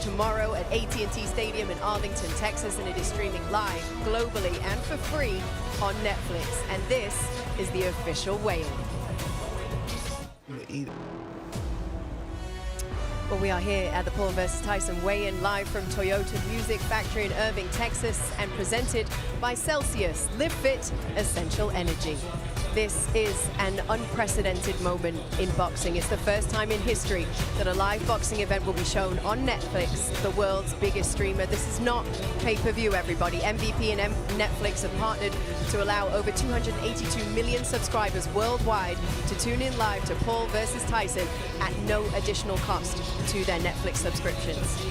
tomorrow at AT&T Stadium in Arlington, Texas, and it is streaming live, globally, and for free on Netflix. And this is the official weigh-in. Well, we are here at the Paul vs. Tyson weigh-in live from Toyota Music Factory in Irving, Texas, and presented by Celsius. Live Fit, Essential Energy. This is an unprecedented moment in boxing. It's the first time in history that a live boxing event will be shown on Netflix, the world's biggest streamer. This is not pay-per-view, everybody. MVP and Netflix have partnered to allow over 282 million subscribers worldwide to tune in live to Paul vs. Tyson at no additional cost to their Netflix subscriptions.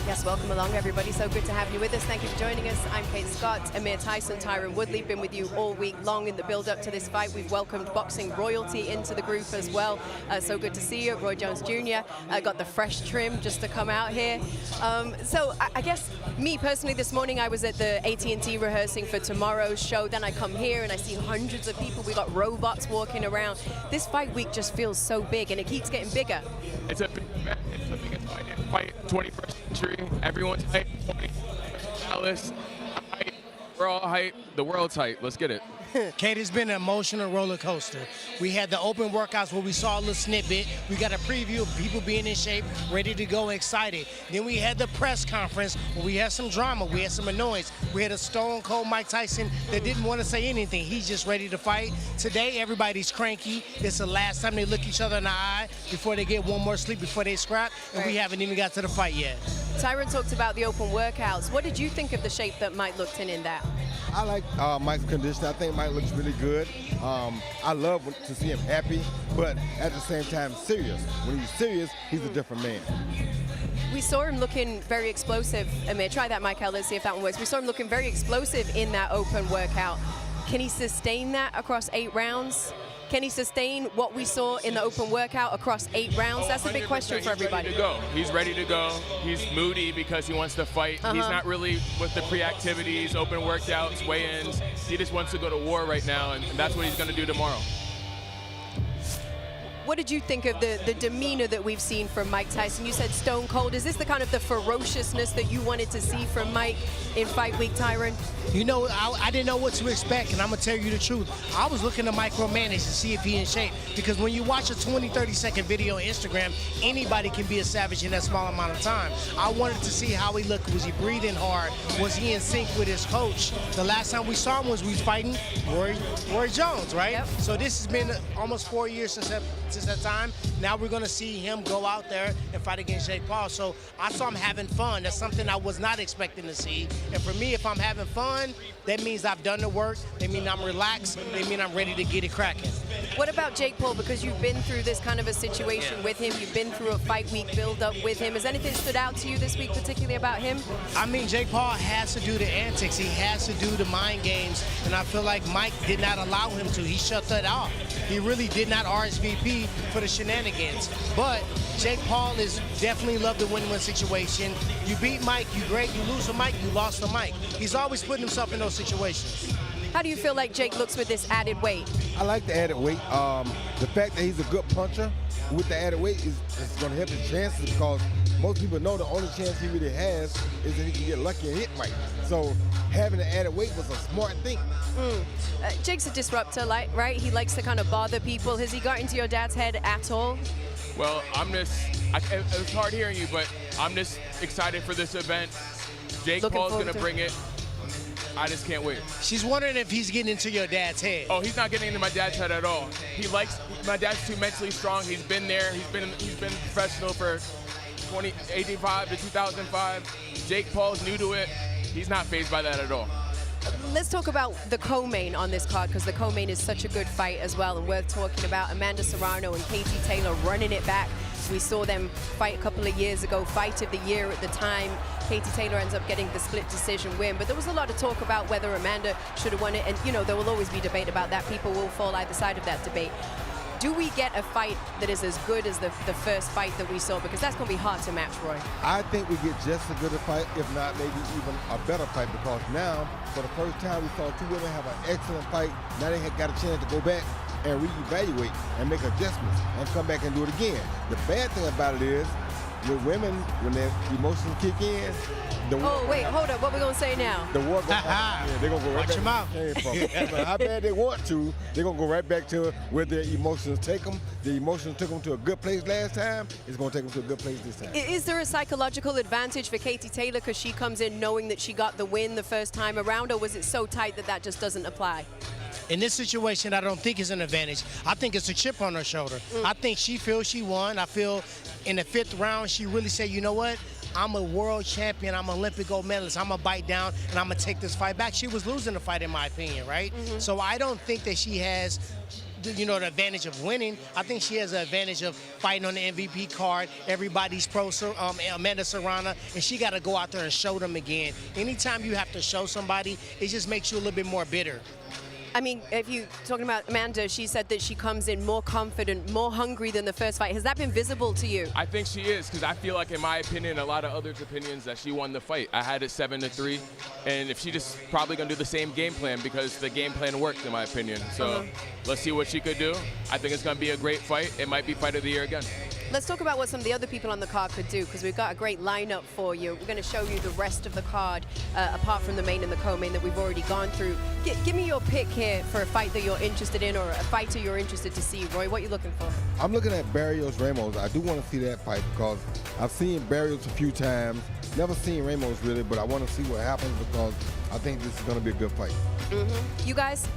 Yes, welcome along, everybody. So good to have you with us. Thank you for joining us. I'm Kate Scott, Amir Tyson, Tyron Woodley. Been with you all week long in the build-up to this fight. We've welcomed boxing royalty into the group as well. So good to see you. Roy Jones Jr. Got the fresh trim just to come out here. So I guess me personally this morning, I was at the AT&T rehearsing for tomorrow's show. Then I come here and I see hundreds of people. We got robots walking around. This fight week just feels so big, and it keeps getting bigger. It's a big event. It's the biggest fight 21st century. Everyone's hyped. Dallas, hype. We're all hyped. The world's hyped. Let's get it. Kate, it's been an emotional roller coaster. We had the open workouts where we saw a little snippet. We got a preview of people being in shape, ready to go, excited. Then we had the press conference where we had some drama. We had some annoyance. We had a stone cold Mike Tyson that didn't want to say anything. He's just ready to fight. Today, everybody's cranky. It's the last time they look each other in the eye before they get one more sleep before they scrap, and we haven't even got to the fight yet. Tyron talked about the open workouts. What did you think of the shape that Mike looked in that? I like Mike's condition. I think Mike looks really good. I love to see him happy, but at the same time serious. When he's serious, he's a different man. We saw him looking very explosive. Amir, try that mic out. Let's see if that one works. We saw him looking very explosive in that open workout. Can he sustain that across 8 rounds? Can he sustain what we saw in the open workout across 8 rounds? That's a big question for everybody. He's ready to go. He's moody because he wants to fight. He's not really with the pre-activities, open workouts, weigh-ins. He just wants to go to war right now, and that's what he's going to do tomorrow. What did you think of the demeanor that we've seen from Mike Tyson? You said stone cold. Is this the kind of the ferociousness that you wanted to see from Mike in fight week, Tyron? You know, I didn't know what to expect, and I'm going to tell you the truth. I was looking to micromanage to see if he's in shape, because when you watch a 20, 30-second video on Instagram, anybody can be a savage in that small amount of time. I wanted to see how he looked. Was he breathing hard? Was he in sync with his coach? The last time we saw him was we was fighting Roy Jones, right? Yep. So this has been almost 4 years since that time. Now we're going to see him go out there and fight against Jake Paul. So I saw him having fun. That's something I was not expecting to see. And for me, if I'm having fun, that means I've done the work. That means I'm relaxed. That means I'm ready to get it cracking. What about Jake Paul? Because you've been through this kind of a situation with him. You've been through a fight week build-up with him. Has anything stood out to you this week, particularly about him? I mean, Jake Paul has to do the antics. He has to do the mind games. And I feel like Mike did not allow him to. He shut that off. He really did not RSVP for the shenanigans. But Jake Paul is definitely love the win-win situation. You beat Mike, you great. You lose to Mike, you lost to Mike. He's always putting himself in those situations. How do you feel like Jake looks with this added weight? I like the added weight. The fact that he's a good puncher with the added weight is going to help his chances, because most people know the only chance he really has is that he can get lucky and hit right. So having the added weight was a smart thing. Jake's a disruptor, right? He likes to kind of bother people. Has he got into your dad's head at all? Well, it's hard hearing you, but I'm just excited for this event. Jake Paul's going to bring it. I just can't wait. She's wondering if he's getting into your dad's head. Oh, he's not getting into my dad's head at all. My dad's too mentally strong. He's been there. He's been professional for 1985 to 2005. Jake Paul's new to it. He's not fazed by that at all. Let's talk about the co-main on this card, because the co-main is such a good fight as well, and worth talking about. Amanda Serrano and Katie Taylor running it back. We saw them fight a couple of years ago, fight of the year at the time. Katie Taylor ends up getting the split decision win, but there was a lot of talk about whether Amanda should have won it, and you know, there will always be debate about that. People will fall either side of that debate. Do we get a fight that is as good as the first fight that we saw? Because that's going to be hard to match, Roy. I think we get just as good a fight, if not maybe even a better fight, because now, for the first time, we saw two women have an excellent fight. Now they got a chance to go back and reevaluate and make adjustments and come back and do it again. The bad thing about it is, with women, when their emotions kick in, oh, wait, hold up. What we going to say now? The war goes they're going to go right Watch back your to where they came from. How bad they want to, they're going to go right back to where their emotions take them. The emotions took them to a good place last time. It's going to take them to a good place this time. Is there a psychological advantage for Katie Taylor because she comes in knowing that she got the win the first time around, or was it so tight that that just doesn't apply? In this situation, I don't think it's an advantage. I think it's a chip on her shoulder. I think she feels she won. I feel in the 5th round, she really said, you know what? I'm a world champion. I'm an Olympic gold medalist. I'm going to bite down, and I'm going to take this fight back. She was losing the fight, in my opinion, right? So I don't think that she has, the advantage of winning. I think she has the advantage of fighting on the MVP card. Everybody's pro, Amanda Serrano, and she got to go out there and show them again. Anytime you have to show somebody, it just makes you a little bit more bitter. I mean, if you're talking about Amanda, she said that she comes in more confident, more hungry than the first fight. Has that been visible to you? I think she is, because I feel like, in my opinion, a lot of others' opinions, that she won the fight. I had it 7-3, and if she just probably going to do the same game plan, because the game plan worked, in my opinion. So let's see what she could do. I think it's going to be a great fight. It might be fight of the year again. Let's talk about what some of the other people on the card could do, because we've got a great lineup for you. We're going to show you the rest of the card, apart from the main and the co-main that we've already gone through. Give me your pick here for a fight that you're interested in, or a fighter you're interested to see. Roy, what are you looking for? I'm looking at Barrios Ramos. I do want to see that fight because I've seen Barrios a few times. Never seen Ramos really, but I want to see what happens because I think this is going to be a good fight. You guys?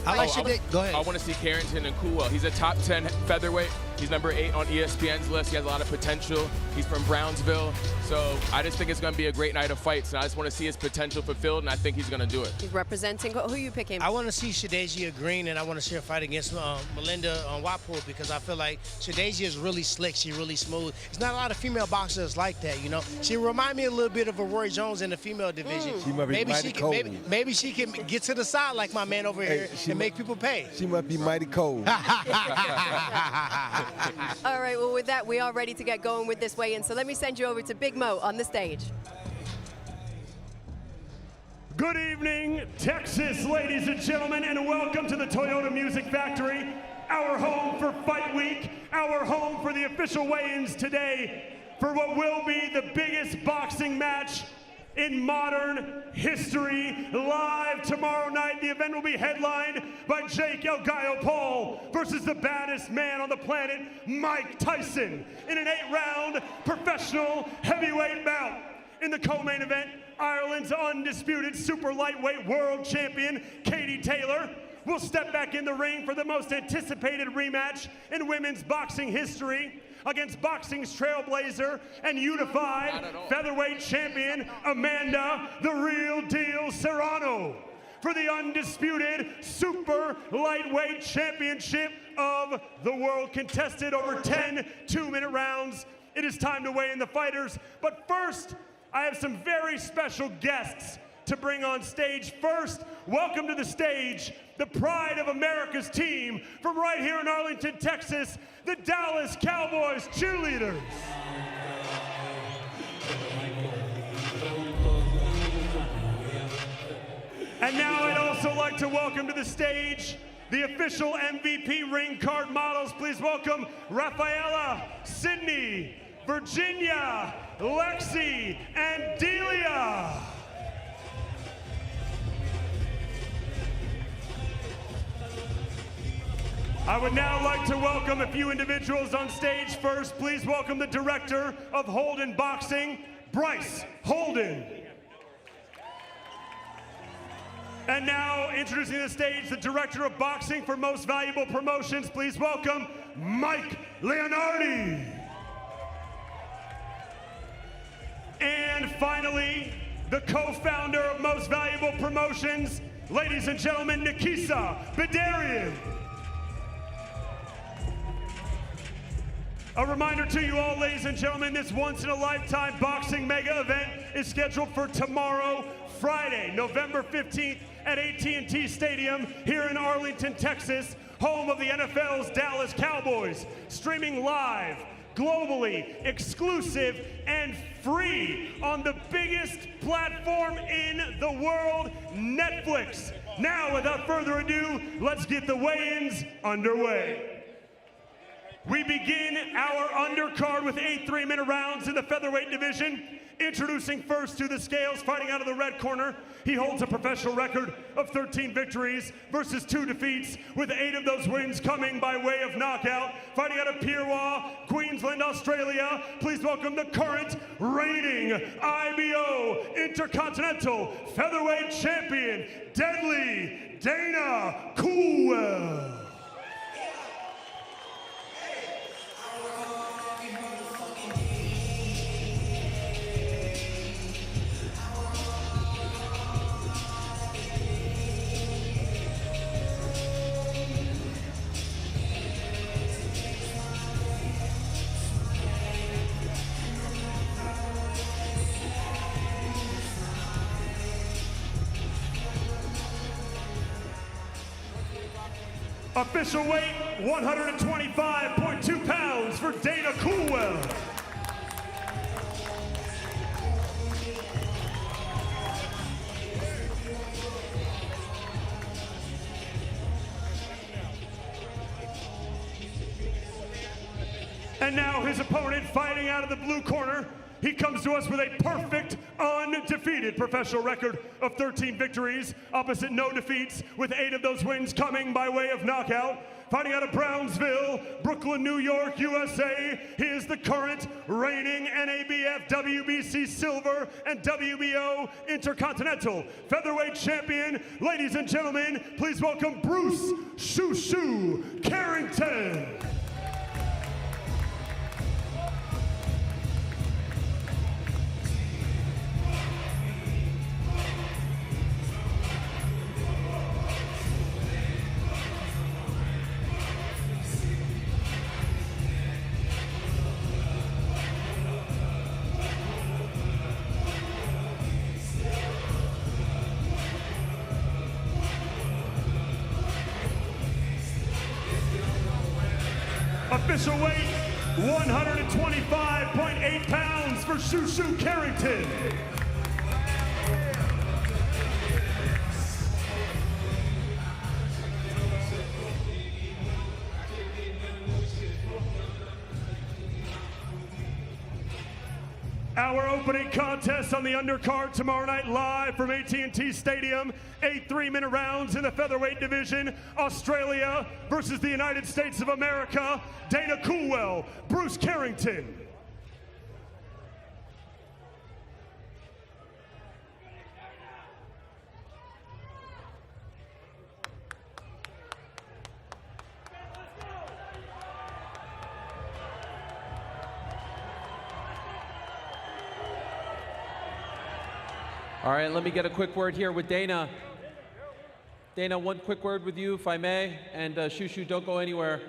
I like Go ahead. I want to see Carrington and Coolwell. He's a top 10 featherweight. He's number 8 on ESPN's list. He has a lot of potential. He's from Brownsville. So I just think it's going to be a great night of fights, and I just want to see his potential fulfilled, and I think he's going to do it. He's representing. Who are you picking? I want to see Shadasia Green, and I want to see her fight against Melinda on Watpool, because I feel like Shadasia is really slick. She's really smooth. There's not a lot of female boxers like that, She remind me a little bit of a Roy Jones in the female division. She might be mighty cold. Maybe she can get to the side like my man over here and make people pay. She must be mighty cold. All right, well, with that, we are ready to get going with this weigh-in. So let me send you over to Big Mo on the stage. Good evening, Texas, ladies and gentlemen, and welcome to the Toyota Music Factory, our home for Fight Week, our home for the official weigh-ins today for what will be the biggest boxing match in modern history. Live tomorrow night, the event will be headlined by Jake El Gallo Paul versus the baddest man on the planet, Mike Tyson, in an 8-round professional heavyweight bout. In the co-main event, Ireland's undisputed super lightweight world champion, Katie Taylor, will step back in the ring for the most anticipated rematch in women's boxing history against boxing's trailblazer and unified featherweight champion, Amanda the Real Deal Serrano, for the undisputed super lightweight championship of the world, contested over 10 2-minute rounds. It is time to weigh in the fighters, but first, I have some very special guests to bring on stage. First, welcome to the stage, the pride of America's team from right here in Arlington, Texas, the Dallas Cowboys cheerleaders. And now I'd also like to welcome to the stage the official MVP ring card models. Please welcome Rafaela, Sydney, Virginia, Lexi, and Delia. I would now like to welcome a few individuals on stage. First, please welcome the director of Holden Boxing, Bryce Holden. And now, introducing the stage, the director of boxing for Most Valuable Promotions. Please welcome Mike Leonardi. And finally, the co-founder of Most Valuable Promotions, ladies and gentlemen, Nikisa Bedarian. A reminder to you all, ladies and gentlemen, this once-in-a-lifetime boxing mega event is scheduled for tomorrow, Friday, November 15th at AT&T Stadium here in Arlington, Texas, home of the NFL's Dallas Cowboys, streaming live, globally, exclusive, and free on the biggest platform in the world, Netflix. Now, without further ado, let's get the weigh-ins underway. We begin our undercard with 8 3-minute rounds in the featherweight division. Introducing first to the scales, fighting out of the red corner. He holds a professional record of 13 victories versus 2 defeats, with 8 of those wins coming by way of knockout. Fighting out of Pirwa, Queensland, Australia. Please welcome the current reigning IBO Intercontinental Featherweight Champion, Deadly Dana Coolwell. Official weight, 125.2 pounds for Dana Coolwell. And now his opponent fighting out of the blue corner. He comes to us with a perfect, undefeated professional record of 13 victories, opposite no defeats, with 8 of those wins coming by way of knockout. Fighting out of Brownsville, Brooklyn, New York, USA, he is the current reigning NABF, WBC Silver, and WBO Intercontinental Featherweight Champion. Ladies and gentlemen, please welcome Bruce "Shoo Shoo" Carrington. Official weight, 125.8 pounds for Shoo Shoo Carrington. Our opening contest on the undercard tomorrow night, live from AT&T Stadium. 8 3-minute rounds in the featherweight division. Australia versus the United States of America. Dana Coolwell, Bruce Carrington. All right, let me get a quick word here with Dana. Dana, one quick word with you, if I may, and Shoo Shoo, don't go anywhere.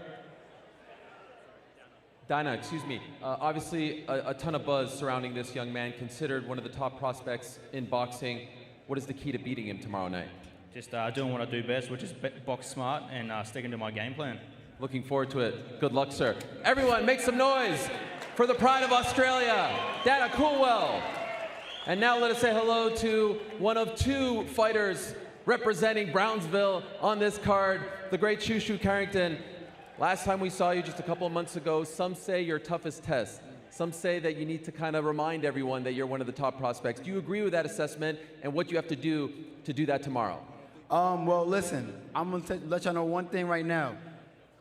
Dana, excuse me. Obviously, a ton of buzz surrounding this young man, considered one of the top prospects in boxing. What is the key to beating him tomorrow night? Just doing what I do best, which is box smart and sticking to my game plan. Looking forward to it. Good luck, sir. Everyone, make some noise for the pride of Australia, Dana Coolwell. And now let us say hello to one of 2 fighters representing Brownsville on this card, the great Shoo Shoo Carrington. Last time we saw you just a couple of months ago, some say your toughest test. Some say that you need to kind of remind everyone that you're one of the top prospects. Do you agree with that assessment and what you have to do that tomorrow? Well, listen, I'm going to let y'all know one thing right now.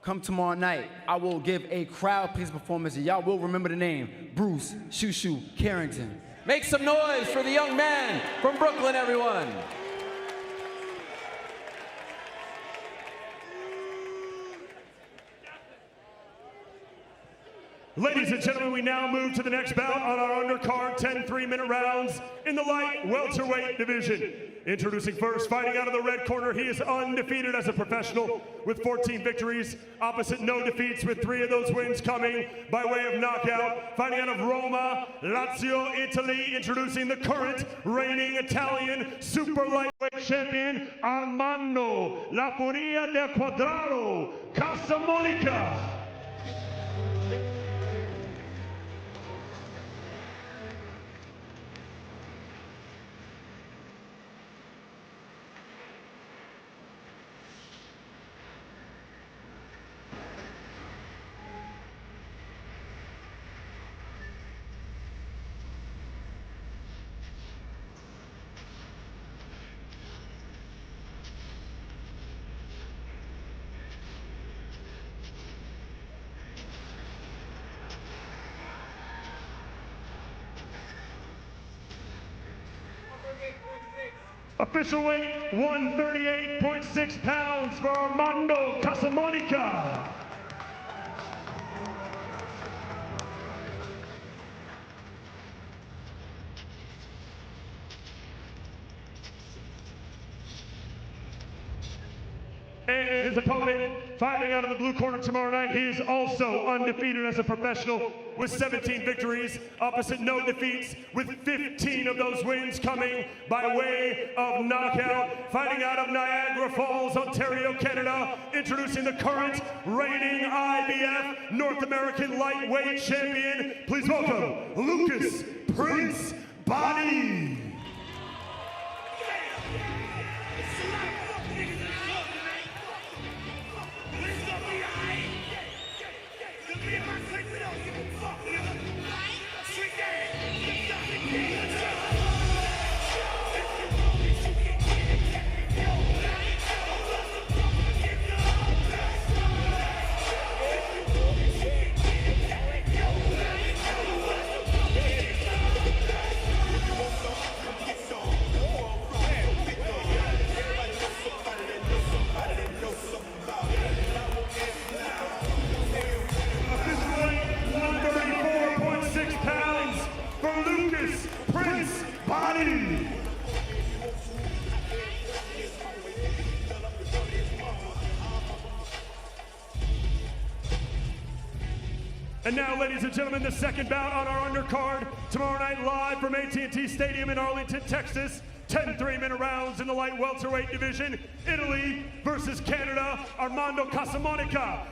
Come tomorrow night, I will give a crowd-pleasing performance, and y'all will remember the name, Bruce "Shoo Shoo" Carrington. Make some noise for the young man from Brooklyn, everyone. Ladies and gentlemen, we now move to the next bout on our undercard, 10 3-minute rounds in the light welterweight division. Introducing first, fighting out of the red corner, he is undefeated as a professional with 14 victories, opposite no defeats, with 3 of those wins coming by way of knockout. Fighting out of Roma, Lazio, Italy, introducing the current reigning Italian super lightweight champion, Armando, La Furia del Quadrado, Casamonica. Official weight, 138.6 pounds for Armando Casamonica. And his opponent, fighting out of the blue corner tomorrow night, he is also undefeated as a professional with 17 victories, opposite no defeats, with 15 of those wins coming by way of knockout. Fighting out of Niagara Falls, Ontario, Canada, introducing the current reigning IBF North American lightweight champion. Please welcome Lucas Prince Bahdi. And now, ladies and gentlemen, the second bout on our undercard. Tomorrow night, live from AT&T Stadium in Arlington, Texas. 10 3-minute rounds in the light welterweight division. Italy versus Canada. Armando Casamonica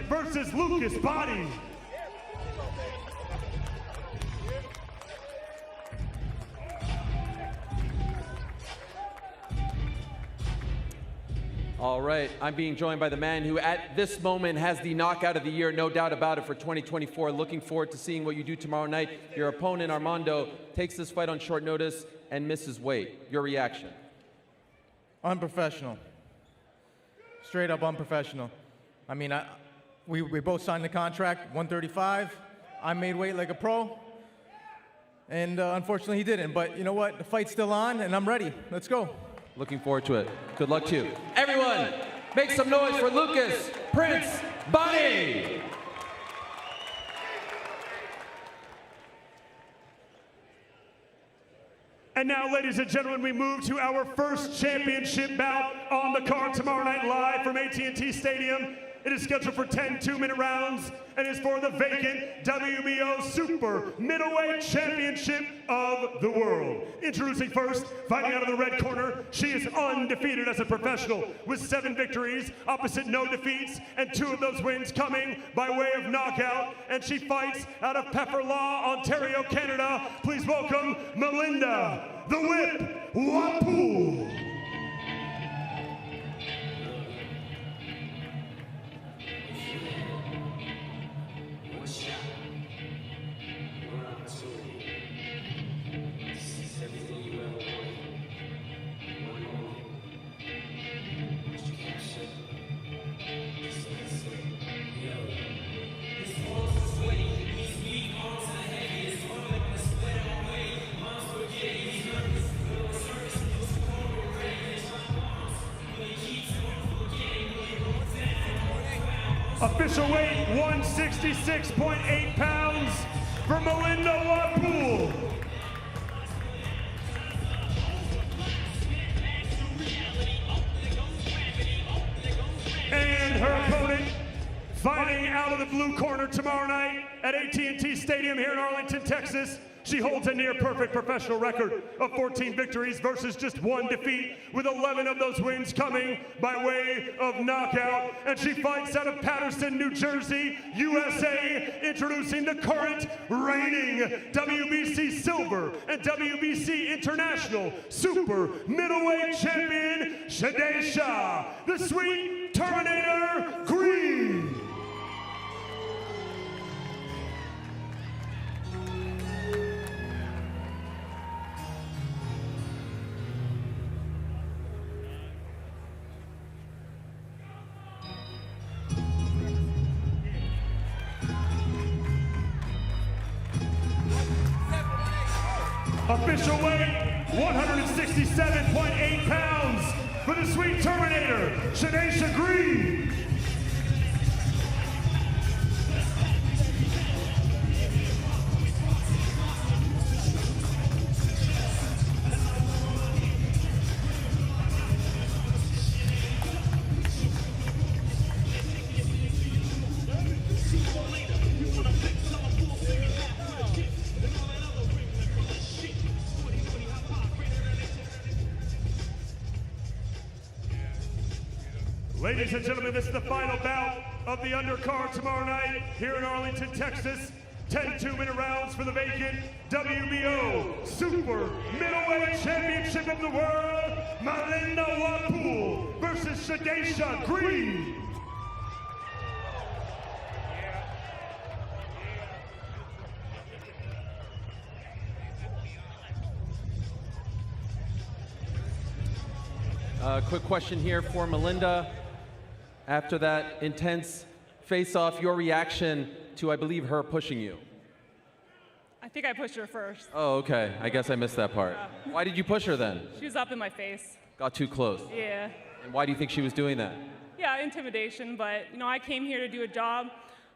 versus Lucas Bahdi. All right, I'm being joined by the man who at this moment has the knockout of the year, no doubt about it, for 2024. Looking forward to seeing what you do tomorrow night. Your opponent, Armando, takes this fight on short notice and misses weight. Your reaction? Unprofessional. Straight up unprofessional. I mean, we both signed the contract, 135. I made weight like a pro. And unfortunately, he didn't. But you know what? The fight's still on, and I'm ready. Let's go. Looking forward to it. Good luck to you. Everyone, make some noise for Lucas Prince Bahdi. And now, ladies and gentlemen, we move to our first championship bout on the card tomorrow night, live from AT&T Stadium. It is scheduled for 10 2-minute rounds and is for the vacant WBO Super Middleweight Championship of the World. Introducing first, fighting out of the red corner, she is undefeated as a professional with 7 victories, opposite no defeats, and 2 of those wins coming by way of knockout. And she fights out of Pefferlaw, Ontario, Canada. Please welcome Melinda, the Whip, Watpool. Official weight, 166.8 pounds for Melinda Watpool. And her opponent, fighting out of the blue corner tomorrow night at AT&T Stadium here in Arlington, Texas. She holds a near-perfect professional record of 14 victories versus just 1 defeat, with 11 of those wins coming by way of knockout. And she fights out of Paterson, New Jersey, USA, introducing the current reigning WBC Silver and WBC International Super Middleweight Champion, Shadasia, the Sweet Terminator Green. Official weight, 167.8 pounds for the Sweet Terminator, Shadasia Green. Ladies and gentlemen, this is the final bout of the undercard tomorrow night here in Arlington, Texas. 10 2-minute rounds for the vacant WBO Super Middleweight Championship of the World. Melinda Watpool versus Shadasia Green. Quick question here for Melinda. After that intense face-off, your reaction to, I believe, her pushing you? I think I pushed her first. Oh, okay. I guess I missed that part. Why did you push her then? She was up in my face. Got too close. Yeah. And why do you think she was doing that? Yeah, intimidation, but you know, I came here to do a job.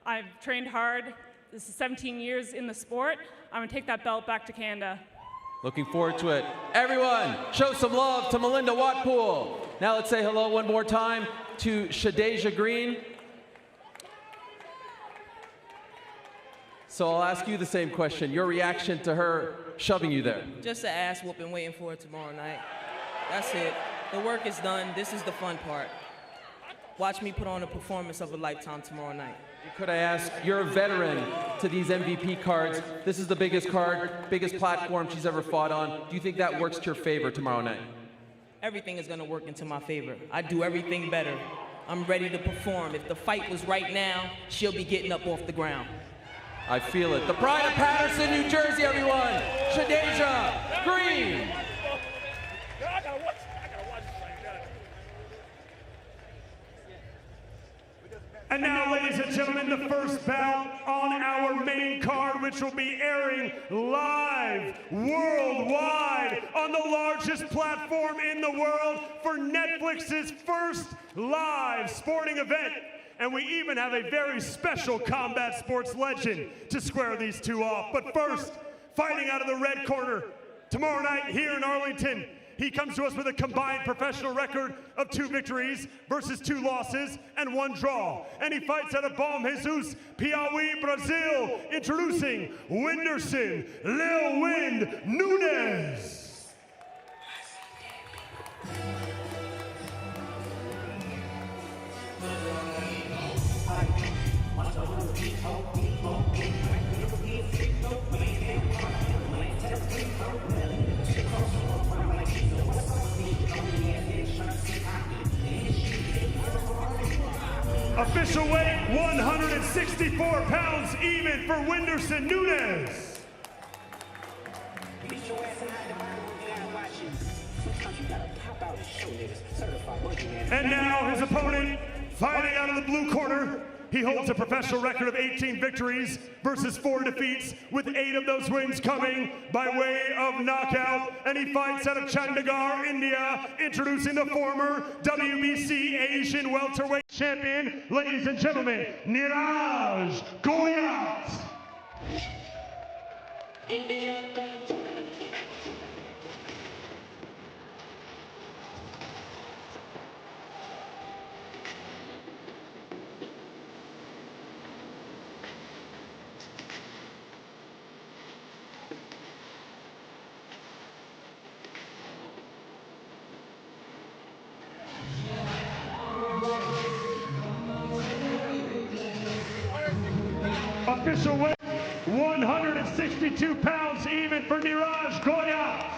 I've trained hard. This is 17 years in the sport. I'm gonna take that belt back to Canada. Looking forward to it. Everyone, show some love to Melinda Watpool. Now let's say hello one more time to Shadasia Green. So I'll ask you the same question. Your reaction to her shoving you there? Just an ass whooping waiting for it tomorrow night. That's it. The work is done. This is the fun part. Watch me put on a performance of a lifetime tomorrow night. Could I ask, you're a veteran to these MVP cards. This is the biggest card, biggest platform she's ever fought on. Do you think that works to your favor tomorrow night? Everything is gonna work into my favor. I do everything better. I'm ready to perform. If the fight was right now, she'll be getting up off the ground. I feel it. The pride of Patterson, New Jersey, everyone. Shadasia Green. And now, ladies and gentlemen, the first bout on our main card, which will be airing live worldwide on the largest platform in the world for Netflix's first live sporting event. And we even have a very special combat sports legend to square these two off. But first, fighting out of the red corner, tomorrow night here in Arlington, he comes to us with a combined professional record of 2 victories versus 2 losses and 1 draw. And he fights out of Bom Jesus, Piauí, Brazil, introducing Whindersson, Lil Wind, Nunes. Official weight, 164 pounds even for Whindersson Nunes. And now his opponent, fighting out of the blue corner. He holds a professional record of 18 victories versus 4 defeats, with 8 of those wins coming by way of knockout. And he fights out of Chandigarh, India, introducing the former WBC Asian welterweight champion, ladies and gentlemen, Neeraj Goyat. Official weight, 162 pounds even for Neeraj Goyat.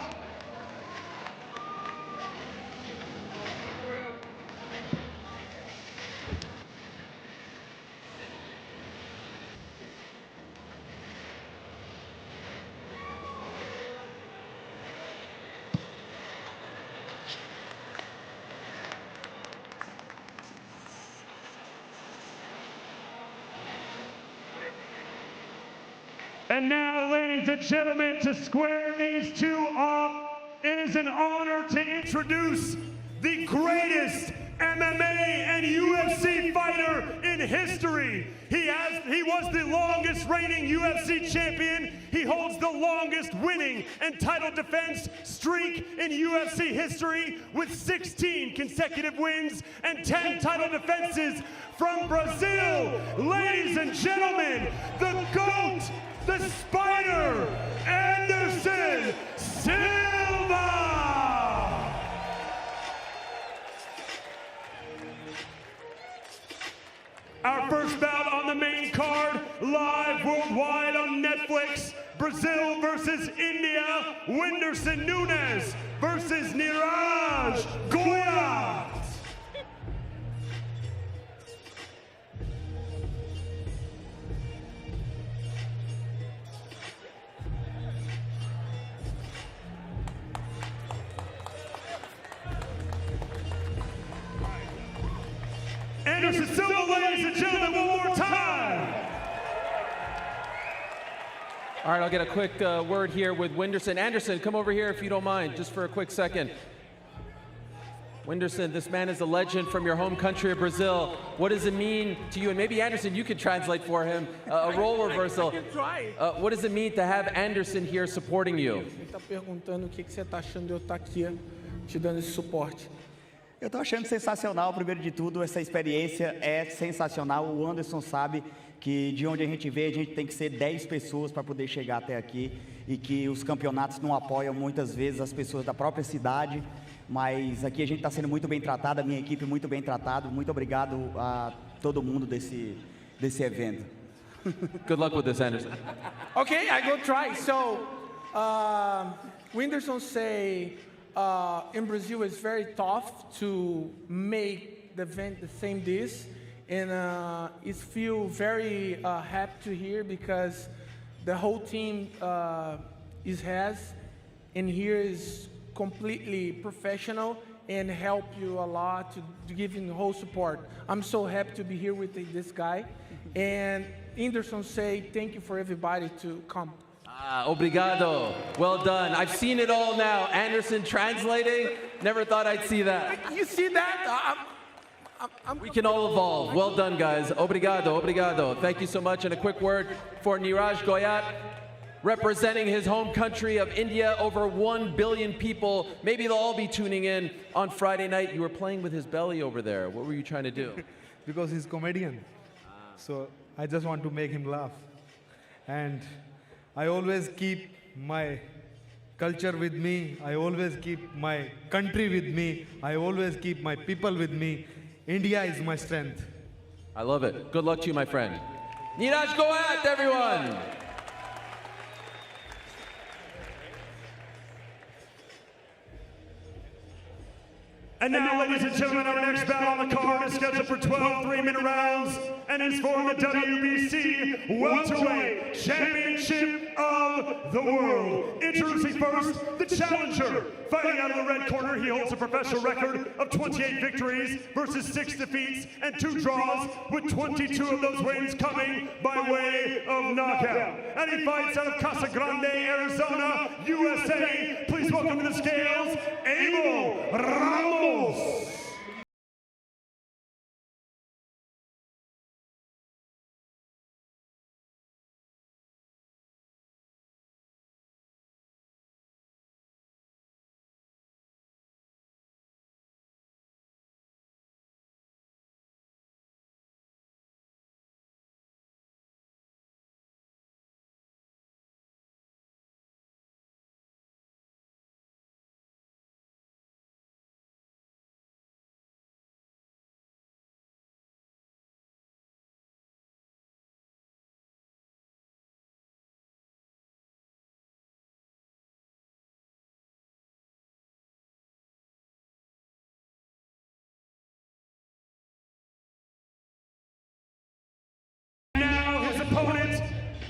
And now, ladies and gentlemen, to square these two off, it is an honor to introduce the greatest MMA and UFC fighter in history. He was the longest reigning UFC champion. He holds the longest winning and title defense streak in UFC history with 16 consecutive wins and 10 title defenses. From Brazil, ladies and gentlemen, the GOAT, the Spider, Anderson Silva! Our first bout on the main card, live worldwide on Netflix. Brazil versus India. Whindersson Nunes versus Neeraj Goyat. Anderson Silva, ladies and gentlemen, one more time. All right, I'll get a quick word here with Whindersson. Anderson, come over here if you don't mind, just for a quick second. Whindersson, this man is a legend from your home country of Brazil. What does it mean to you? And maybe Anderson, you could translate for him a role reversal. What does it mean to have Anderson here supporting you? Ele está perguntando o que você está achando de eu estar aqui te dando esse suporte. Eu estou achando sensacional, primeiro de tudo, essa experiência é sensacional. O Anderson sabe que de onde a gente veio, a gente tem que ser 10 pessoas para poder chegar até aqui e que os campeonatos não apoiam muitas vezes as pessoas da própria cidade, mas aqui a gente está sendo muito bem tratado, a minha equipe muito bem tratado. Muito obrigado a todo mundo desse evento. Good luck with this, Anderson. Okay, I go try. So, Whindersson say, in Brazil it's very tough to make the event the same this, and it feel very happy to hear because the whole team and here is completely professional and help you a lot to give him the whole support. I'm so happy to be here with this guy, and Whindersson say thank you for everybody to come. Obrigado. Well done. I've seen it all now. Anderson translating. Never thought I'd see that. You see that? We can all evolve. Well done, guys. Obrigado, obrigado. Thank you so much. And a quick word for Neeraj Goyat, representing his home country of India. Over 1 billion people. Maybe they'll all be tuning in on Friday night. You were playing with his belly over there. What were you trying to do? Because he's a comedian. So I just want to make him laugh. And I always keep my culture with me. I always keep my country with me. I always keep my people with me. India is my strength. I love it. Good luck to you, my friend. Neeraj Goyat, everyone. And now, ladies and gentlemen, our next bout on the card is scheduled for 12 3-minute rounds and is for the WBC Welterweight Championship of the World. Introducing first, the challenger. Fighting out of the red corner, he holds a professional record of 28 victories versus 6 defeats and 2 draws, with 22 of those wins coming by way of knockout. And he fights out of Casa Grande, Arizona, USA. Please welcome to the scales, Abel Ramos. Opponent,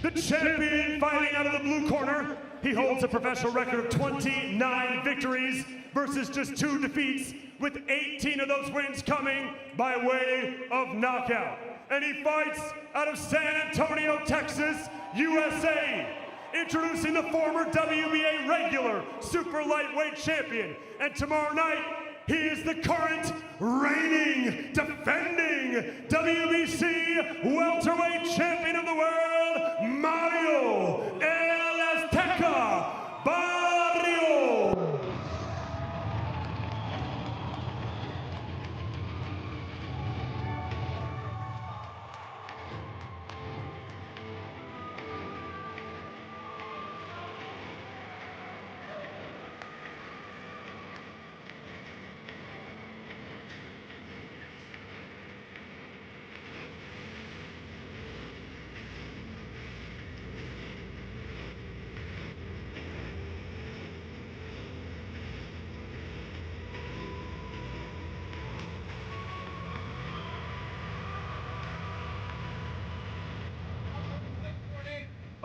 the champion, fighting out of the blue corner. He holds a professional record of 29 victories versus just 2 defeats, with 18 of those wins coming by way of knockout. And he fights out of San Antonio, Texas, USA. introducing the former WBA regular super lightweight champion. And tomorrow night, he is the current reigning, defending WBC welterweight champion of the world, Mario El Azteca Barrios.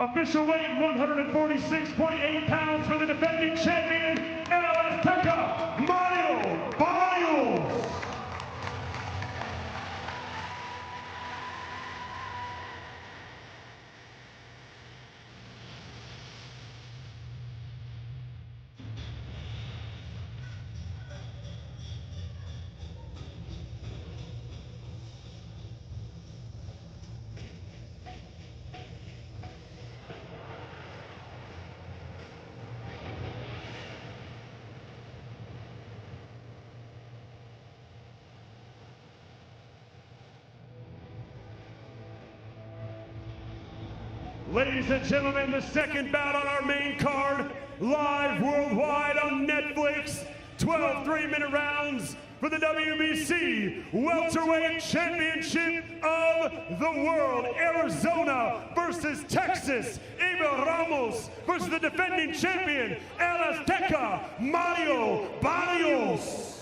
Official weight 146.8 pounds for the defending champion, El Azteca, Mario Barrios. Ladies and gentlemen, the second bout on our main card, live worldwide on Netflix, 12 3-minute rounds for the WBC Welterweight Championship of the World. Arizona versus Texas. Abel Ramos versus the defending champion, El Azteca, Mario Barrios.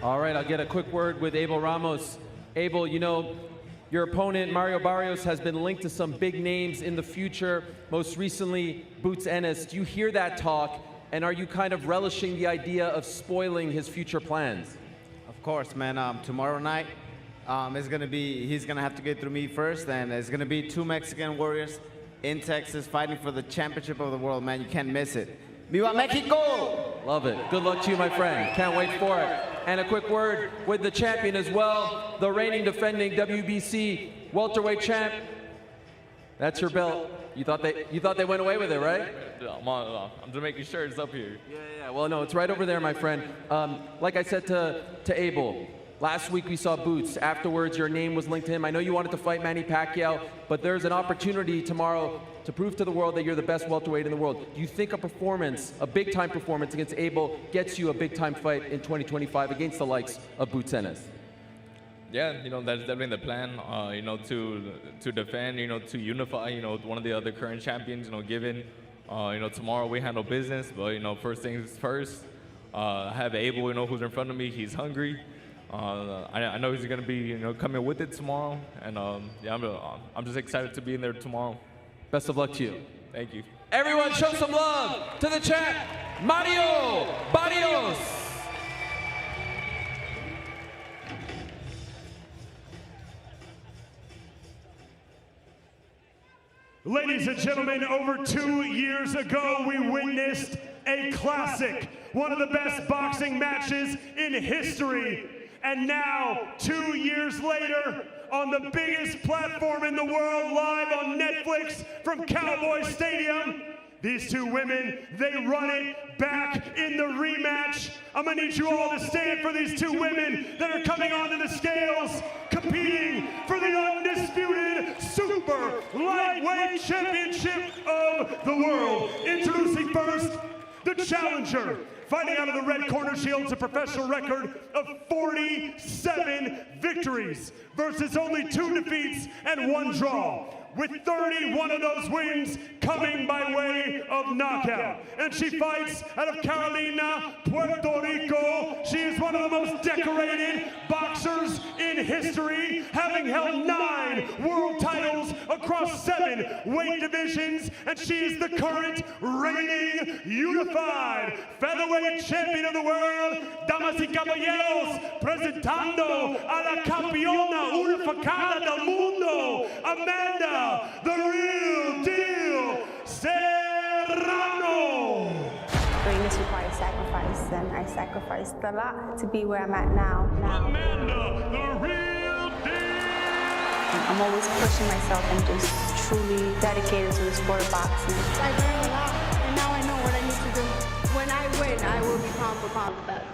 All right, I'll get a quick word with Abel Ramos. Abel, you know, your opponent, Mario Barrios, has been linked to some big names in the future, most recently, Boots Ennis. Do you hear that talk, and are you kind of relishing the idea of spoiling his future plans? Of course, man. Tomorrow night, he's gonna have to get through me first, and it's gonna be 2 Mexican warriors in Texas fighting for the championship of the world, man. You can't miss it. Viva Mexico! Love it. Good luck to you, my friend. Can't wait for it. And a quick word with the champion as well, the reigning defending WBC welterweight champ. That's your belt. You thought they went away with it, right? I'm just making sure it's up here. Yeah. Well, no, it's right over there, my friend. Like I said to Abel, last week we saw Boots. Afterwards, your name was linked to him. I know you wanted to fight Manny Pacquiao, but there's an opportunity tomorrow to prove to the world that you're the best welterweight in the world. Do you think a performance, a big-time performance against Abel gets you a big-time fight in 2025 against the likes of Boots Ennis? Yeah, you know, that's definitely the plan, you know, to defend, you know, to unify, you know, one of the other current champions, you know, given, you know, tomorrow we handle business, but, you know, first things first, I have Abel, you know, who's in front of me. He's hungry. I know he's going to be, you know, coming with it tomorrow, and yeah, I'm just excited to be in there tomorrow. Best of luck to you. Thank you. Everyone show some love to the champ, Mario Barrios. Ladies and gentlemen, over 2 years ago, we witnessed a classic, one of the best boxing matches in history. And now, 2 years later, on the biggest platform in the world, live on Netflix from Cowboy Stadium, these two women, they run it back in the rematch. I'm gonna need you all to stand for these two women that are coming onto the scales, competing for the undisputed Super Lightweight Championship of the World. Introducing first, the challenger. Fighting out of the red corner, she holds a professional record of 47 victories versus only 2 defeats and 1 draw, with 31 of those wins coming by way of knockout. And she fights out of Carolina, Puerto Rico. She is is one of the most decorated boxers in history, having held 9 world titles across 7 weight divisions, and she is the current reigning unified featherweight champion of the world. Damas y caballeros, presentando a la campeona unificada del mundo, Amanda, the real deal, Serrano. Greatness requires sacrifice, and I sacrificed a lot to be where I'm at now. Amanda, the real deal. I'm always pushing myself and just truly dedicated to the sport of boxing. I learned a lot, and now I know what I need to do. When I win, I will be pound for pound the best.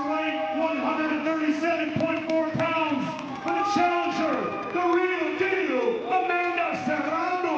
Weight 137.4 pounds for the challenger, the real deal, Amanda Serrano.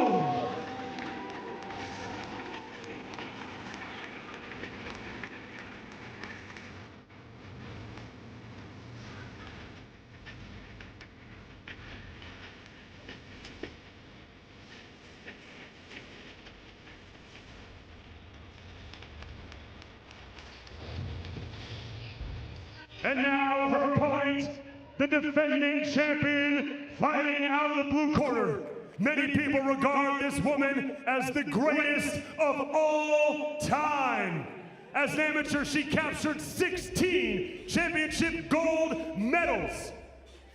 And now her opponent, the defending champion, fighting out of the blue corner. Many people regard this woman as the greatest of all time. As an amateur, she captured 16 championship gold medals.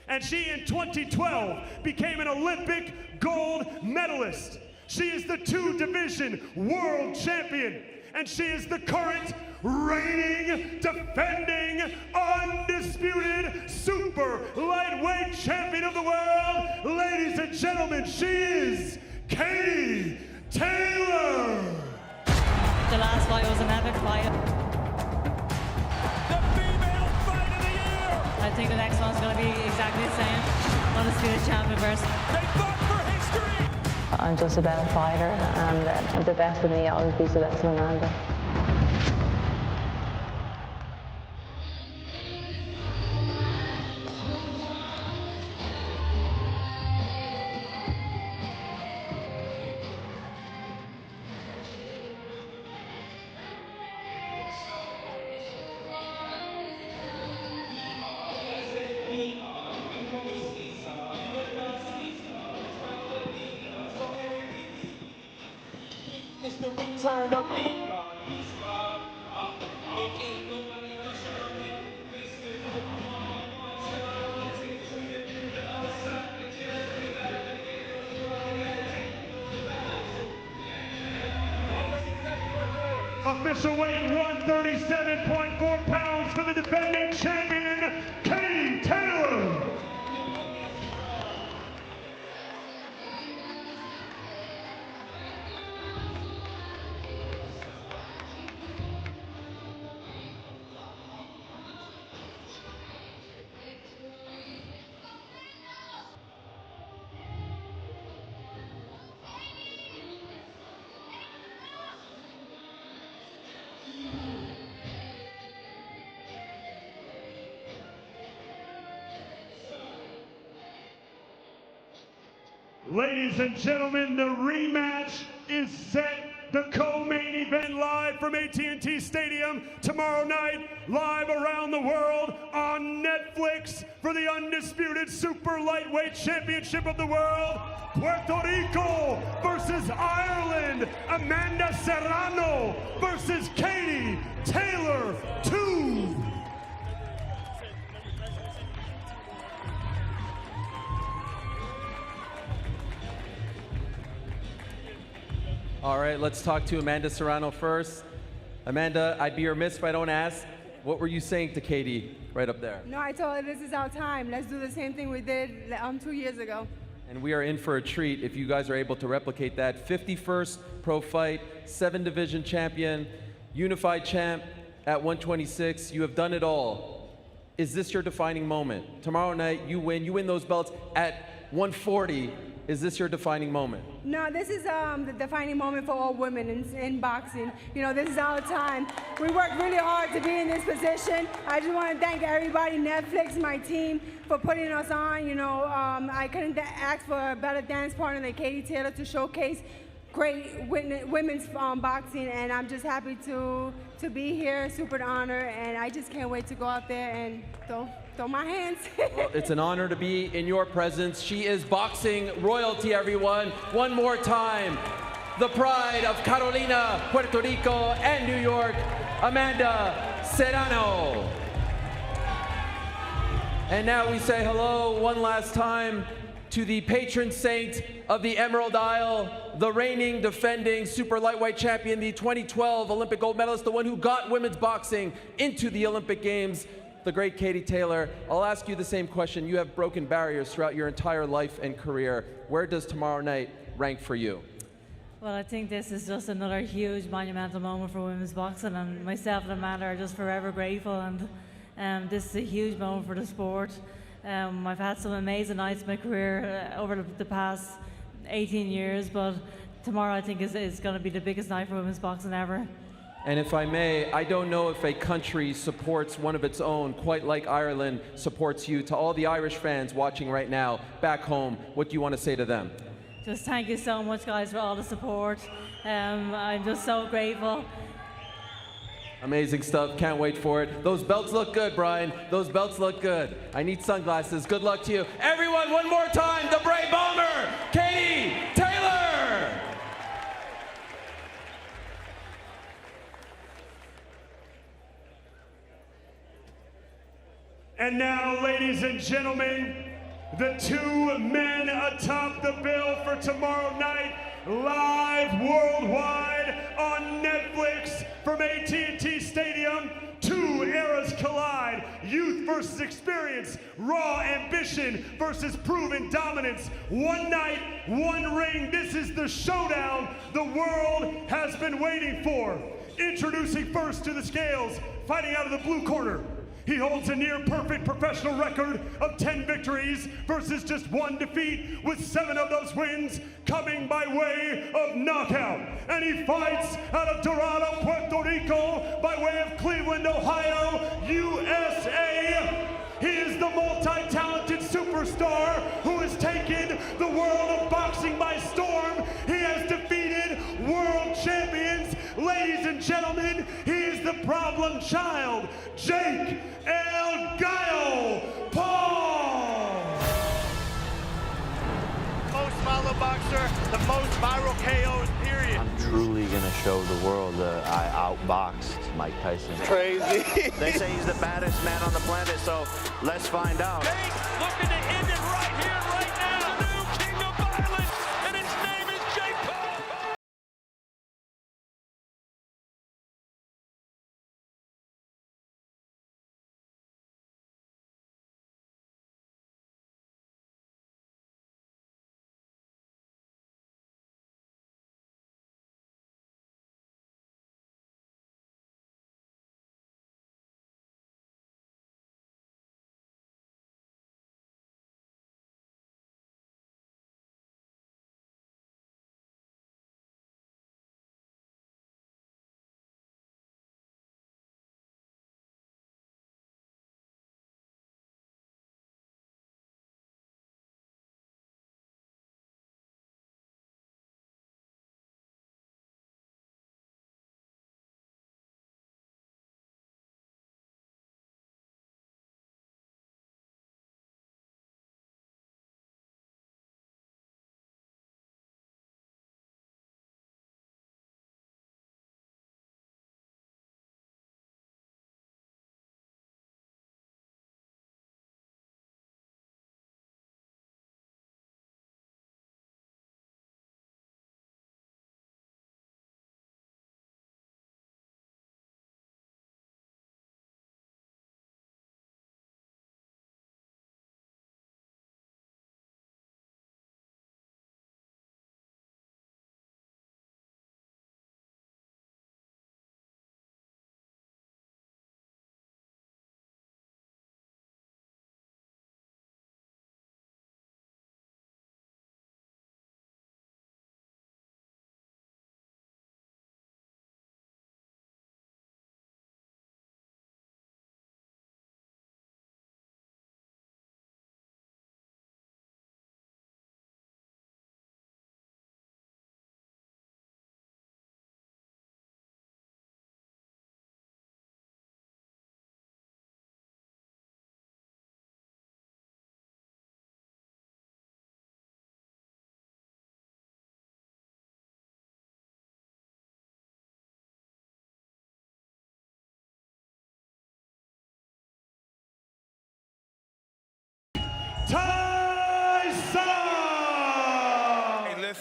And she, in 2012, became an Olympic gold medalist. She is the 2-division world champion. And she is the current reigning, defending, undisputed super lightweight champion of the world. Ladies and gentlemen, she is Katie Taylor. The last fight was an epic fight. The female fight of the year. I think the next one's going to be exactly the same. Undisputed champion versus. They fought for history. I'm just a better fighter, and the best of me always beats the best of Amanda. Turn up. Official weight 137.4 pounds for the defending champion, Katie Taylor. Ladies and gentlemen, the rematch is set. The co-main event live from AT&T Stadium tomorrow night, live around the world on Netflix for the undisputed super lightweight championship of the world. Puerto Rico versus Ireland. Amanda Serrano versus Katie Taylor 2. All right, let's talk to Amanda Serrano first. Amanda, I'd be remiss if I don't ask, What were you saying to Katie right up there? No, I told her this is our time. Let's do the same thing we did 2 years ago. And we are in for a treat if you guys are able to replicate that. 51st pro fight, 7 division champion, unified champ at 126. You have done it all. Is this your defining moment? Tomorrow night, you win those belts at 140. Is this your defining moment? No, this is the defining moment for all women in boxing. You know, this is our time. We worked really hard to be in this position. I just want to thank everybody, Netflix, my team, for putting us on. You know, I couldn't ask for a better dance partner than Katie Taylor to showcase great women's boxing, and I'm just happy to be here, super honor, and I just can't wait to go out there and throw my hands. Well, it's an honor to be in your presence. She is boxing royalty, everyone. One more time, the pride of Carolina, Puerto Rico, and New York, Amanda Serrano. And now we say hello one last time to the patron saint of the Emerald Isle, the reigning, defending super lightweight champion, the 2012 Olympic gold medalist, the one who got women's boxing into the Olympic Games, the great Katie Taylor. I'll ask you the same question. You have broken barriers throughout your entire life and career. Where does tomorrow night rank for you? Well, I think this is just another huge monumental moment for women's boxing, and myself and Amanda are just forever grateful, and this is a huge moment for the sport. I've had some amazing nights in my career over the past 18 years, but tomorrow I think is going to be the biggest night for women's boxing ever. And if I may, I don't know if a country supports one of its own quite like Ireland supports you. To all the Irish fans watching right now back home, what do you want to say to them? Just thank you so much, guys, for all the support. I'm just so grateful. Amazing stuff. Can't wait for it. Those belts look good, Brian. Those belts look good. I need sunglasses. Good luck to you. Everyone, one more time, the Brave Bomber, Katie Taylor! And now, ladies and gentlemen, the 2 men atop the bill for tomorrow night, live worldwide on Netflix from AT&T Stadium. 2 eras collide, youth versus experience, raw ambition versus proven dominance. One night, one ring. This is the showdown the world has been waiting for. Introducing first to the scales, fighting out of the blue corner. He holds a near-perfect professional record of 10 victories versus just 1 defeat, with 7 of those wins coming by way of knockout. And he fights out of Serrano, Puerto Rico, by way of Cleveland, Ohio, USA. He is the multi-talented superstar who has taken the world of boxing by storm. He has defeated world champions. Ladies and gentlemen, he is the problem child, Jake El Gallo Paul. Most followed boxer, the most viral KOs, period. I'm truly going to show the world that I outboxed Mike Tyson. Crazy. They say he's the baddest man on the planet, so let's find out. Jake looking to end it right here, right now. The new king of violence, and his name is Jake Paul.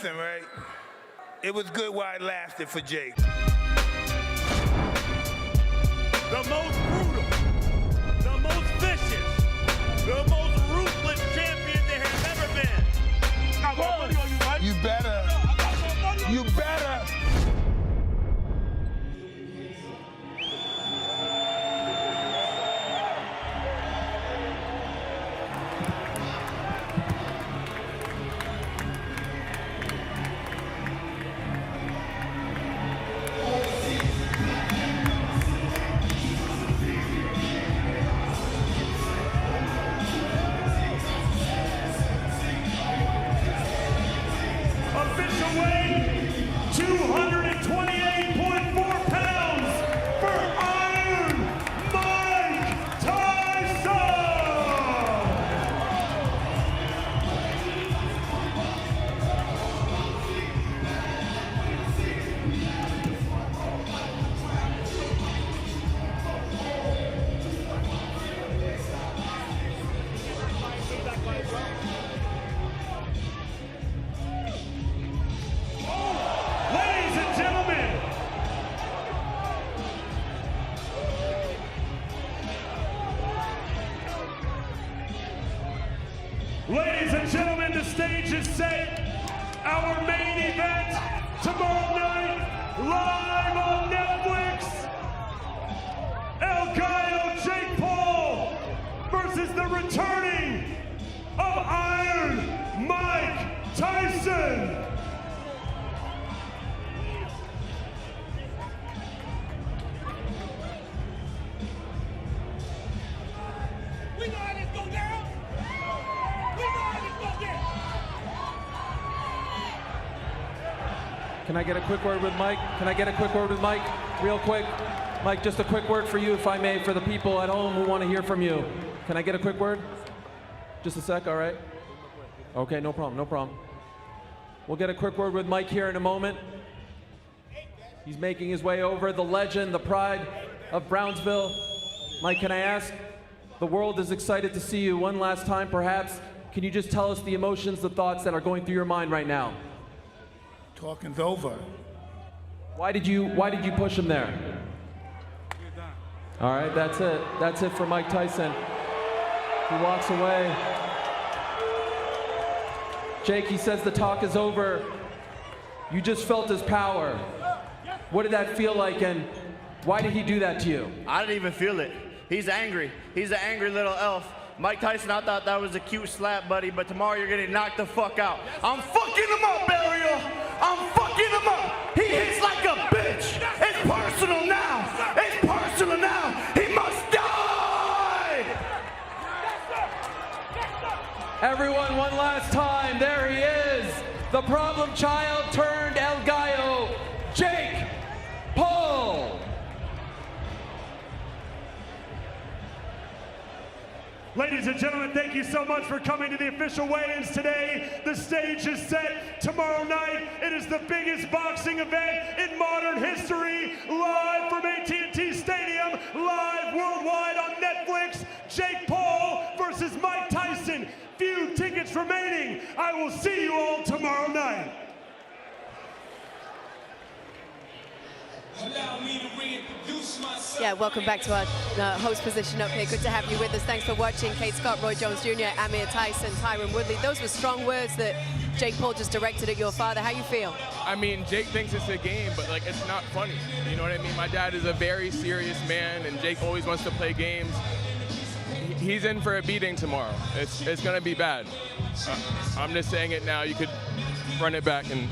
Listen, right? It was good while it lasted for Jake. The most brutal, the most vicious, the most ruthless champion there has ever been. I got money on you, Mike. You better. You better. Official weight, 228.4 pounds for Iron Mike Tyson! Ladies and gentlemen, the stage is set. Our main event tomorrow night, live on Netflix. El Gallo Jake Paul versus the returning of Iron Mike Tyson. We know how this go down. We know how this go down. Can I get a quick word with Mike? Can I get a quick word with Mike? Real quick. Mike, just a quick word for you, if I may, for the people at home who want to hear from you. Can I get a quick word? Just a sec, all right? Okay, no problem, no problem. We'll get a quick word with Mike here in a moment. He's making his way over, the legend, the pride of Brownsville. Mike, can I ask? The world is excited to see you one last time, perhaps. Can you just tell us the emotions, the thoughts that are going through your mind right now? Talking's over. Why did you push him there? All right, that's it. That's it for Mike Tyson. He walks away. Jake, he says the talk is over. You just felt his power. What did that feel like, and why did he do that to you? I didn't even feel it. He's angry. He's an angry little elf. Mike Tyson, I thought that was a cute slap, buddy, but tomorrow you're getting knocked the fuck out. I'm fucking him up, Barrios. I'm fucking him up. He hits like a bitch. It's personal now. It's personal now. He must die. Everyone, one last time, there he is. The problem child turned El Gallo, Jake Paul. Ladies and gentlemen, thank you so much for coming to the official weigh-ins today. The stage is set. Tomorrow night, it is the biggest boxing event in modern history. Live from AT&T Stadium, live worldwide on Netflix. Jake Paul versus Mike Tyson. Few tickets remaining. I will see you all tomorrow night. Allow me to reintroduce myself. Yeah, welcome back to our host position up here. Good to have you with us. Thanks for watching. Kate Scott, Roy Jones Jr., Amir Tyson, Tyron Woodley. Those were strong words that Jake Paul just directed at your father. How you feel? I mean, Jake thinks it's a game, but like it's not funny. You know what I mean? My dad is a very serious man, and Jake always wants to play games. He's in for a beating tomorrow. It's gonna be bad. I'm just saying it now. You could run it back, and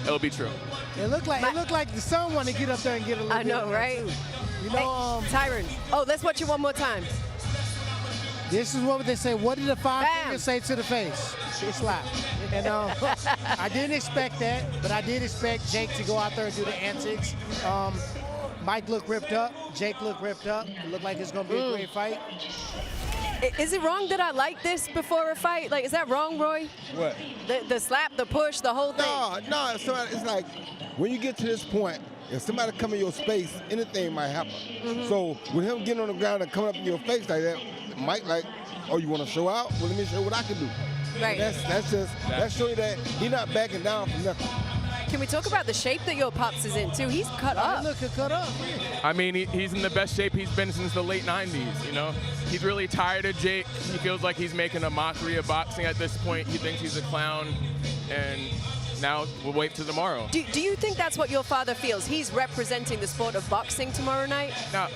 it'll be true. It looked like the son wanted to get up there and get a little I know, bit right? too. You know, hey, Tyron. Oh, let's watch it one more time. This is what they say. What did the five fingers say to the face? It's slap. And I didn't expect that, but I did expect Jake to go out there and do the antics. Mike looked ripped up. Jake looked ripped up. It looked like it's going to be a great fight. Is it wrong that I like this before a fight? Like, is that wrong, Roy? What? The slap, the push, the whole thing? No, it's like when you get to this point, if somebody come in your space, anything might happen. So with him getting on the ground and coming up in your face like that, Mike like, oh, you want to show out? Well, let me show you what I can do. Right. That's showing that he's not backing down from nothing. Can we talk about the shape that your Pops is in too? He's cut up. Look, cut up. I mean, he's in the best shape he's been since the late 90s, you know? He's really tired of Jake. He feels like he's making a mockery of boxing at this point. He thinks he's a clown, and now we'll wait till tomorrow. Do you think that's what your father feels? He's representing the sport of boxing tomorrow night? Now,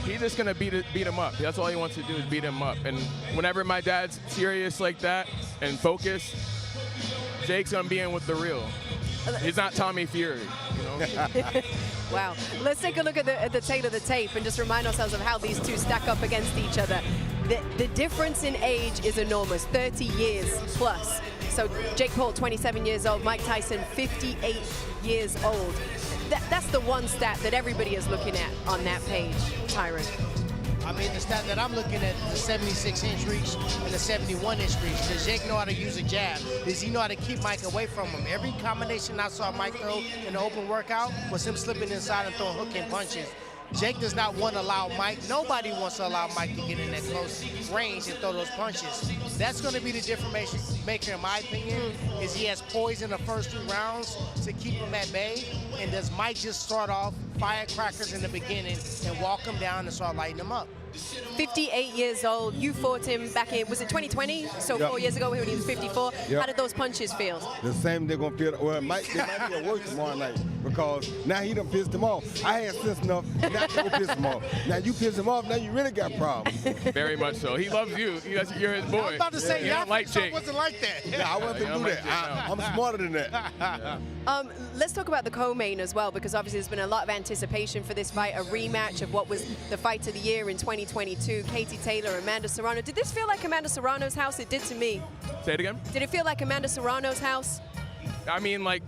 he's just gonna beat him up. That's all he wants to do is beat him up. And whenever my dad's serious like that and focused, Jake's gonna be in with the real. He's not Tommy Fury, you know? Wow. Let's take a look at the tail of the tape and just remind ourselves of how these two stack up against each other. The difference in age is enormous, 30 years plus. So Jake Paul, 27 years old, Mike Tyson, 58 years old. That's the one stat that everybody is looking at on that page, Tyron. I mean, the stat that I'm looking at, the 76-inch reach and the 71-inch reach. Does Jake know how to use a jab? Does he know how to keep Mike away from him? Every combination I saw Mike throw in the open workout was him slipping inside and throwing hooking punches. Jake does not want to allow Mike, nobody wants to allow Mike to get in that close range and throw those punches. That's going to be the difference maker, in my opinion, is he has poise in the first 2 rounds to keep him at bay, and does Mike just start off firecrackers in the beginning and walk him down and start lighting him up? 58 years old. You fought him back in, was it 2020? So Yep. 4 years ago when he was 54. Yep. How did those punches feel? The same they're going to feel. Well, they might be worse tomorrow night because now he done pissed him off. I had sense enough not to go piss him off. Now you piss him off, now you really got problems. Very much so. He loves you. You're his boy. I was about to say, you don't like Jake. wasn't like that. Yeah, I wasn't going to do that. I'm smarter than that. Let's talk about the co-main as well, because obviously there's been a lot of anticipation for this fight, a rematch of what was the fight of the year in 2022, Katie Taylor, Amanda Serrano. Did this feel like Amanda Serrano's house? It did to me. Say it again? Did it feel like Amanda Serrano's house? I mean, like,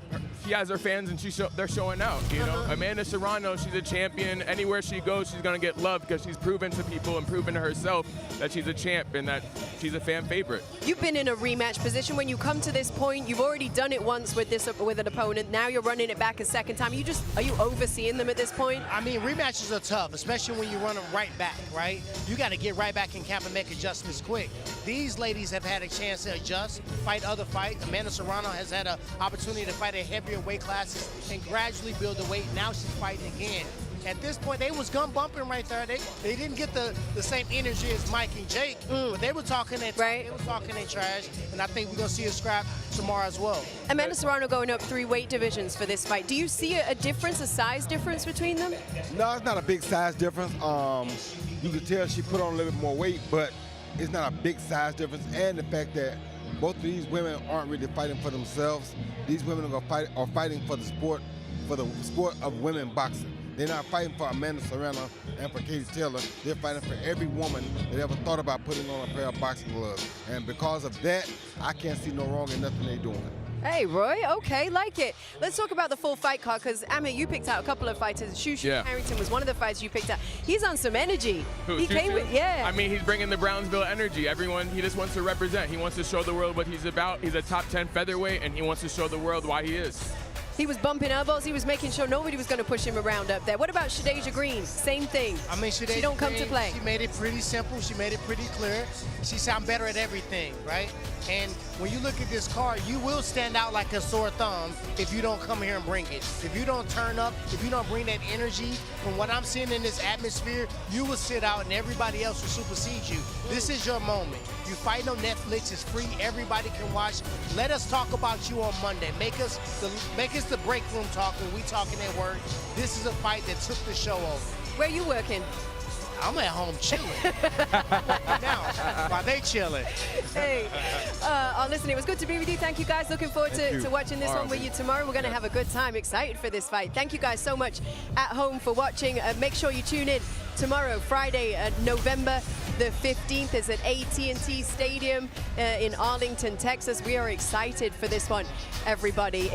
she has her fans and they're showing out, you know? Amanda Serrano, she's a champion. Anywhere she goes, she's going to get loved because she's proven to people and proven to herself that she's a champ and that she's a fan favorite. You've been in a rematch position. When you come to this point, you've already done it once with an opponent. Now you're running it back a second time. Are you overseeing them at this point? I mean, rematches are tough, especially when you run them right back, right? You got to get right back in camp and make adjustments quick. These ladies have had a chance to adjust, fight other fights. Amanda Serrano has had an opportunity to fight at heavier weight classes and gradually build the weight. Now she's fighting again. At this point, they was gun bumping right there. They didn't get the same energy as Mike and Jake, but they were talking that they were talking their trash, and I think we're gonna see a scrap tomorrow as well. Amanda Serrano going up 3 weight divisions for this fight. Do you see a difference, a size difference between them? No, it's not a big size difference. You can tell she put on a little bit more weight, but it's not a big size difference. And the fact that both of these women aren't really fighting for themselves. These women are fighting for the sport of women boxing. They're not fighting for Amanda Serrano and for Katie Taylor. They're fighting for every woman that ever thought about putting on a pair of boxing gloves. And because of that, I can't see no wrong in nothing they're doing. Hey, Roy, okay, like it. Let's talk about the full fight card, because, Amit, you picked out a couple of fighters. Carrington was one of the fights you picked out. He's on some energy. He came with, yeah. I mean, he's bringing the Brownsville energy. He just wants to represent. He wants to show the world what he's about. He's a top 10 featherweight, and he wants to show the world why he is. He was bumping elbows. He was making sure nobody was going to push him around up there. What about Shadasia Green? Same thing. I mean, she don't come to play. She made it pretty simple. She made it pretty clear. She sound better at everything, right? And when you look at this card, you will stand out like a sore thumb if you don't come here and bring it. If you don't turn up, if you don't bring that energy, from what I'm seeing in this atmosphere, you will sit out and everybody else will supersede you. This is your moment. You fight on Netflix. It's free. Everybody can watch. Let us talk about you on Monday. Make us the break room talk when we talking at work. This is a fight that took the show over. Where you working? I'm at home chilling. I'm working now while they chilling. Hey, listen, it was good to be with you. Thank you, guys. Looking forward to watching this one with you tomorrow. We're going to have a good time. Excited for this fight. Thank you guys so much at home for watching. Make sure you tune in tomorrow, Friday, November the 15th, is at AT&T Stadium in Arlington, Texas. We are excited for this one, everybody.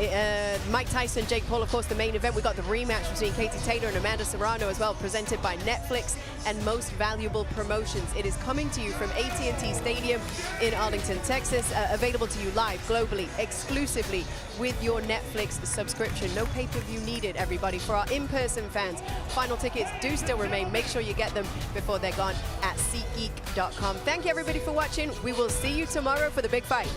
Mike Tyson, Jake Paul, of course, the main event. We got the rematch between Katie Taylor and Amanda Serrano as well, presented by Netflix and Most Valuable Promotions. It is coming to you from AT&T Stadium in Arlington, Texas, available to you live, globally, exclusively with your Netflix subscription. No pay-per-view needed, everybody. For our in-person fans, final tickets do still remain. Make sure you get them before they're gone at SeatGeek. fightgeek.com. Thank you everybody for watching. We will see you tomorrow for the big fight.